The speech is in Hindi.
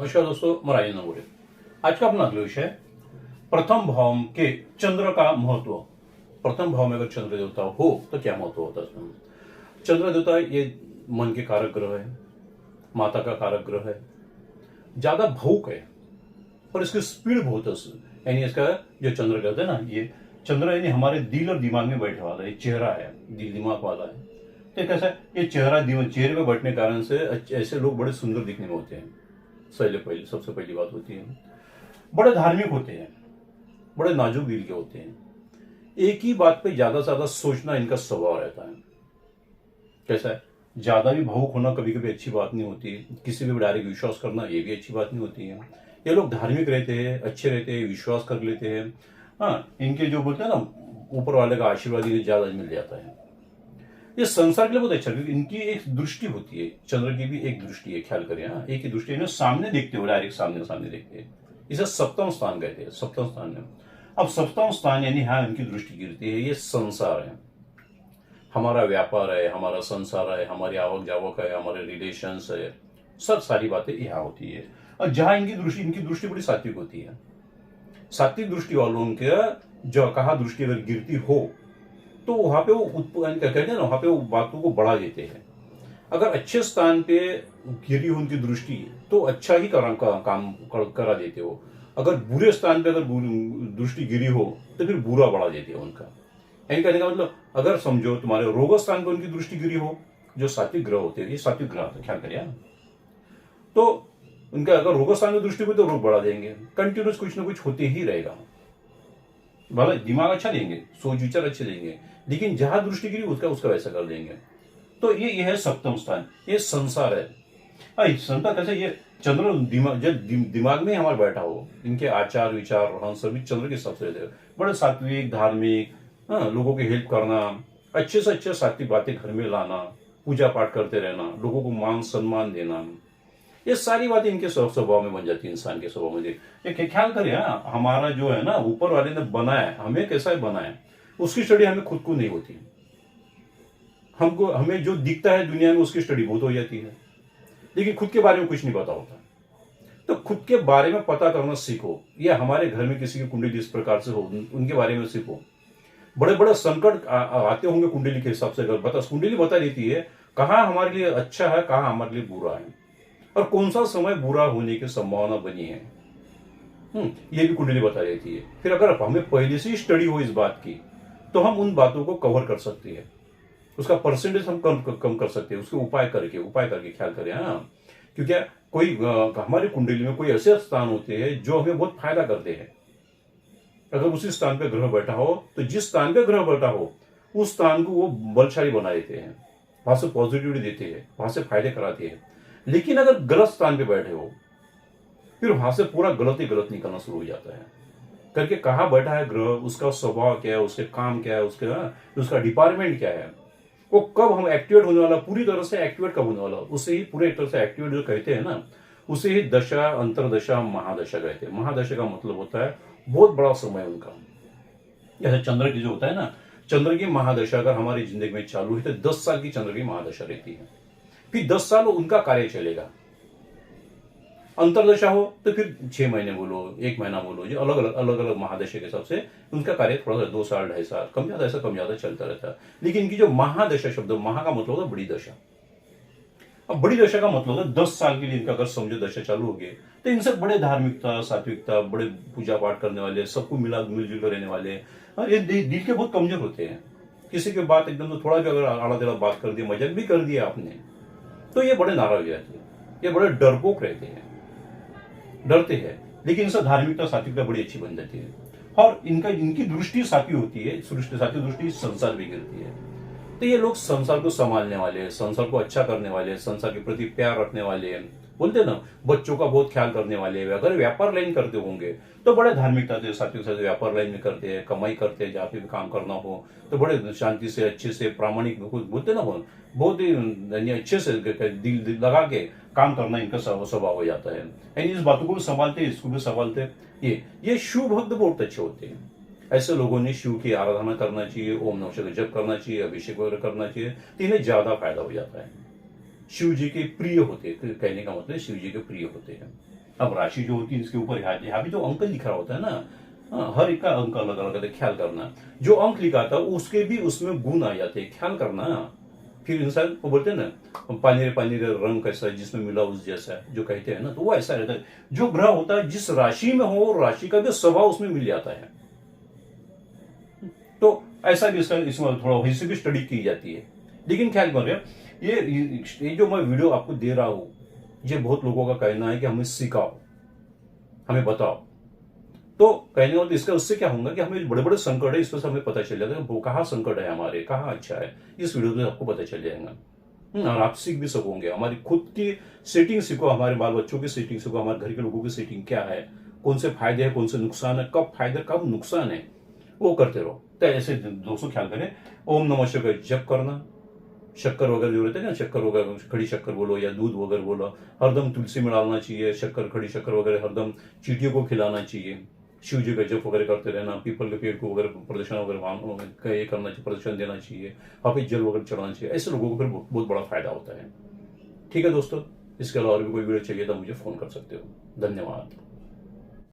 नमस्कार दोस्तों, मैं राजेंद्र बोले। आज का अपना अगला विषय है प्रथम भाव के चंद्र का महत्व। प्रथम भाव में अगर चंद्र देवता हो तो क्या महत्व होता है उसमें। चंद्र देवता ये मन के कारक ग्रह है, माता का कारक ग्रह है, ज्यादा भावुक है और इसकी स्पीड बहुत है। यानी इसका जो चंद्र कहते हैं ना, ये चंद्र यानी हमारे दिल और दिमाग में बैठने वाला है, चेहरा है, दिल दिमाग वाला है। तो कैसा है, ये चेहरे में बैठने के कारण से ऐसे लोग बड़े सुंदर दिखने में होते हैं। सबसे पहली बात होती है, बड़े धार्मिक होते हैं, बड़े नाजुक दिल के होते हैं। एक ही बात पे ज्यादा से ज्यादा सोचना इनका स्वभाव रहता है। कैसा है, ज्यादा भी भावुक होना कभी कभी अच्छी बात नहीं होती। किसी पे डायरेक्ट विश्वास करना ये भी अच्छी बात नहीं होती है। ये लोग धार्मिक रहते हैं, अच्छे रहते हैं, विश्वास कर लेते हैं। हाँ, इनके जो बोलते हैं ना, ऊपर वाले का आशीर्वाद इन्हें ज्यादा मिल जाता है। ये संसार के लिए बहुत अच्छा, क्योंकि इनकी एक दृष्टि होती है, चंद्र की भी एक दृष्टि है, ख्याल करें। हाँ, एक ही दृष्टि है, सामने देखते हो, डायरेक्ट सामने सामने देखते हैं। इसे सप्तम स्थान कहते हैं, सप्तम स्थान में। अब सप्तम स्थान यानी हाँ, इनकी दृष्टि गिरती है, ये संसार है, हमारा व्यापार है, हमारा संसार है, हमारी आवक जावक है, हमारे रिलेशंस है, सब सारी बातें यहाँ होती है। और जहां इनकी दृष्टि बड़ी सात्विक होती है। सात्विक दृष्टि वालों के जो कहा दृष्टि अगर गिरती हो तो वहां पे वो कहते हैं ना, वहां पे वो बातों को बढ़ा देते हैं। अगर अच्छे स्थान पे गिरी हो उनकी दृष्टि तो अच्छा ही काम करा देते हो। अगर बुरे स्थान पे अगर दृष्टि गिरी हो तो फिर बुरा बढ़ा देते हो उनका। यानी कहने का मतलब, अगर समझो तुम्हारे रोग स्थान पर उनकी दृष्टि गिरी हो, जो सात्विक ग्रह होते हैं, ये सात्विक ग्रह तो ख्याल करिए, तो उनका अगर रोग स्थान में दृष्टि हो तो रोग बढ़ा देंगे। कंटिन्यूस कुछ ना कुछ होते ही रहेगा। भले दिमाग अच्छा देंगे, सोच विचार अच्छे देंगे, लेकिन जहां दृष्टि गिरी उसका वैसा कर देंगे। तो ये है सप्तम स्थान, ये संसार है। संसार कैसे, ये चंद्र दिमाग में हमारे बैठा हो, इनके आचार विचार हम सभी चंद्र के सबसे रहते हैं। बड़े सात्विक, धार्मिक, लोगों की हेल्प करना, अच्छे से अच्छे सात्विक बातें घर में लाना, पूजा पाठ करते रहना, लोगों को मान सम्मान देना, ये सारी बातें इनके स्वभाव में बन जाती है, इंसान के स्वभाव में। ये ख्याल करें, हमारा जो है ना, ऊपर वाले ने बनाया, हमें कैसा बनाया, उसकी स्टडी हमें खुद को नहीं होती। हमें जो दिखता है दुनिया में उसकी स्टडी बहुत हो जाती है, लेकिन खुद के बारे में कुछ नहीं पता होता। तो खुद के बारे में पता करना सीखो। या हमारे घर में किसी की कुंडली इस प्रकार से हो, उनके बारे में सीखो। बड़े बड़े संकट आते होंगे कुंडली के हिसाब से, कुंडली बता देती है कहाँ हमारे लिए अच्छा है, कहाँ हमारे लिए बुरा है, और कौन सा समय बुरा होने की संभावना बनी है। ये भी कुंडली बता देती है। फिर अगर हमें पहले से ही स्टडी हो इस बात की तो हम उन बातों को कवर कर सकते हैं, उसका परसेंटेज हम कम कर सकते हैं, उसके उपाय करके ख्याल करें। क्योंकि कोई हमारी कुंडली में कोई ऐसे स्थान होते हैं जो हमें बहुत फायदा करते हैं। अगर उसी स्थान पे ग्रह बैठा हो तो जिस स्थान पे ग्रह बैठा हो उस स्थान को वो बलशाली बना देते हैं, वहां से पॉजिटिविटी देते हैं, वहां से फायदे कराते हैं। लेकिन अगर गलत स्थान पे बैठे हो फिर वहां से पूरा गलत ही गलत निकलना शुरू हो जाता है। करके कहाँ बैठा है ग्रह, उसका स्वभाव क्या है, उसके काम क्या है, उसका डिपार्टमेंट क्या है, वो कब हम एक्टिवेट होने वाला, पूरी तरह से एक्टिवेट कब होने वाला, उसे ही पूरे तरह से एक्टिवेट जो कहते हैं ना, उसे ही दशा, अंतरदशा, महादशा कहते हैं। महादशा का मतलब होता है बहुत बड़ा समय उनका। जैसे चंद्र की जो होता है ना, चंद्र की महादशा अगर हमारी जिंदगी में चालू है तो 10 साल की चंद्र की महादशा रहती है। फिर 10 साल उनका कार्य चलेगा। अंतरदशा हो तो फिर 6 महीने बोलो, 1 महीना बोलो, जो अलग अलग महादशा के हिसाब से उनका कार्य थोड़ा सा 2 साल 2.5 साल कम ज्यादा चलता रहता है। लेकिन इनकी जो महादशा शब्द, महा का मतलब होता है बड़ी दशा। अब बड़ी दशा का मतलब होता है 10 साल के लिए इनका अगर समझो दशा चालू हो गई तो इनसे बड़े धार्मिकता, सात्विकता, बड़े पूजा पाठ करने वाले, सबको मिलजुल कर रहने वाले, ये दिल के बहुत कमजोर होते हैं। किसी की बात एकदम थोड़ा भी अगर आड़ा टेढ़ा बात कर दिया, मजाक भी कर दिया आपने, तो ये बड़े नाराज हो जाते हैं, ये बड़े डरपोक रहते हैं, डरते हैं। लेकिन इनसे धार्मिकता, सात्विकता बड़ी अच्छी बन जाती है। और इनकी दृष्टि सात्विक होती है, सात्विक दृष्टि संसार भी गिरती है। तो ये लोग संसार को संभालने वाले, संसार को अच्छा करने वाले, संसार के प्रति प्यार रखने वाले, बोलते ना, बच्चों का बहुत ख्याल करने वाले। अगर व्यापार लाइन करते होंगे तो बड़े धार्मिकता से, सात्विक से व्यापार लाइन में करते हैं, कमाई करते हैं, जहाँ पे भी काम करना हो तो बड़े शांति से, अच्छे से, प्रामाणिक, बोलते ना, बहुत ही अच्छे से दिल लगा के काम करना इनका स्वभाव हो जाता है। यानी इस बातों को भी संभालते, इसको भी संभालते। ये शिव भक्त बहुत अच्छे होते हैं। ऐसे लोगों ने शिव की आराधना करना चाहिए, ओम नमः शिवाय जप करना चाहिए, अभिषेक वगैरह करना चाहिए, तो इन्हें ज्यादा फायदा हो जाता है। शिव जी के प्रिय होते हैं, कहने का मतलब शिव जी के प्रिय होते हैं। अब राशि जो होती है इसके ऊपर यहाँ भी तो अंक लिखा होता है ना। हाँ, हर एक का अंक अलग अलग है, ख्याल करना। जो अंक लिखा था उसके भी उसमें गुण आ जाते हैं, ख्याल करना। फिर इंसान को बोलते हैं ना, पानी रे रंग कैसा है जिसमें मिला उस जैसा है, जो कहते हैं ना, तो वो ऐसा रहता है। जो ग्रह होता है जिस राशि में हो, राशि का भी स्वभाव उसमें मिल जाता है। तो ऐसा भी इसमें थोड़ा वैसे भी स्टडी की जाती है। लेकिन ख्याल करें, ये जो मैं वीडियो आपको दे रहा हूं, ये बहुत लोगों का कहना है कि हमें सिखाओ, हमें बताओ। तो कहने वाले इसका उससे क्या होगा कि हमें बड़े बड़े संकट है, इस पर से हमें पता चल जाएगा वो कहाँ संकट है हमारे, कहाँ अच्छा है, इस वीडियो में आपको पता चल जाएगा। और आप सीख भी सकोगे। हमारी खुद की सेटिंग सीखो, हमारे बाल बच्चों की सेटिंग सीखो, हमारे घर के लोगों की सेटिंग क्या है, कौन से फायदे हैं, कौन से नुकसान है, कब फायदे कब नुकसान है, वो करते रहो। तो ऐसे दोस्तों ख्याल करें, ओम नमः शिवाय जप करना, शक्कर वगैरह जो रहते हैं ना, शक्कर वगैरह, खड़ी शक्कर बोलो या दूध वगैरह बोलो, हरदम तुलसी में डालना चाहिए, शक्कर, खड़ी शक्कर वगैरह हरदम चींटियों को खिलाना चाहिए। शिव जी का जप वगैरह करते रहना, पीपल के पेड़ को वगैरह प्रदर्शन वगैरह ये करना चाहिए, प्रदर्शन देना चाहिए, वहाँ पे जल वगैरह चढ़ाना चाहिए। ऐसे लोगों को फिर बहुत बड़ा फायदा होता है। ठीक है दोस्तों, इसके अलावा और भी कोई वीडियो चाहिए तो मुझे फोन कर सकते हो। धन्यवाद।